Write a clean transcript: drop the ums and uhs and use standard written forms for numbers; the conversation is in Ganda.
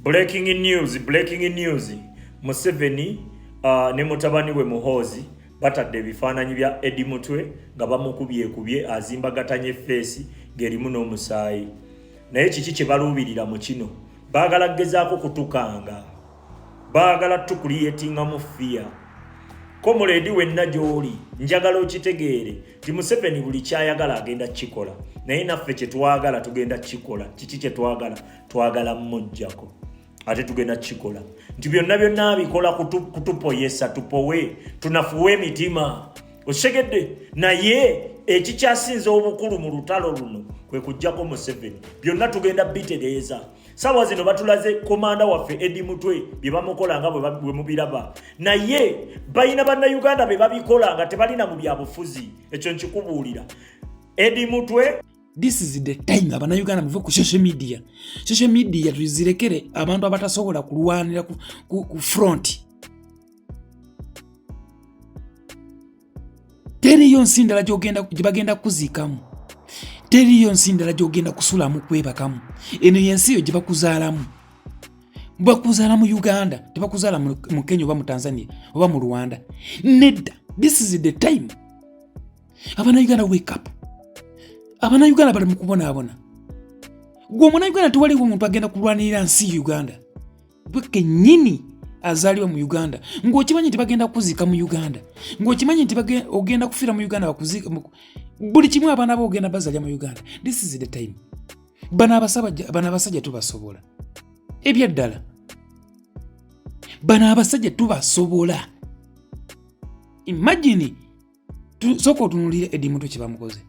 Breaking news. Museveni ne mutabani we Muhoozi batadde ebifaananyi bya Eddie Mutwe nga bamukubye azimbagatanye feesi ng'erimu n'omusaayi. Naye kiki kye baluubirira mu kino? Baagala gezaako kutukanga. Baagala tukuliyetinga mu fear. Komuledi wenna gy'oli njagala okitegeere ti Museveni buli kyayagala agenda kikola. Naye naffe kye twagala tugenda kikola. Kiki kye twagala mmujjako. Ate tugenda kikola. Nti byonna bikola kutupoyesa tupowe tunafuwe emitima. Oshegedde naye ekikyasinze obukulu mu lutalo luno kwe kujjako Museveni. Byonna tugenda bitereeza. Sawa zino batulaze komanda waffe Eddie Mutwe bye bamukola nga bwe mubiraba. Naye bayina bannayuganda be babikola nga tebalina mu byabufuzi. Ekyo nkikubuulira. Eddie Mutwe, this is the time abannayuganda muve ku social media. Social media tuzirekere abantu abatasobola kulwanira ku front. Teriyo nsindala gyebagenda kuzikamu. Teriyo nsindala gyogenda kusulamu kwebakamu. Eno yensi yo gye bakuzaalamu. Bakuzaala mu Uganda, tebakuzaala mu Kenya oba mu Tanzania oba mu Rwanda. Nedda, this is the time. Abannayuganda wake up. Abannayuganda bali mu kubonaabona. Gwe omunnayuganda tewaliwo omuntu agenda kulwanirira nsi Uganda. Gwe kennyini azaliwa mu Uganda. Ng'okimanyi nti bagenda kuzika mu Uganda. Ng'okimanyi nti ogenda kufiira mu Uganda bakuzika. Buli kimu abaana bo ogenda bazalya mu Uganda. This is the time. Bana abasajja tubasobola. Ebyaddala. Bana abasajja tubasobola. Imagine soko tunulire Eddie Mutwe kye bamukoze.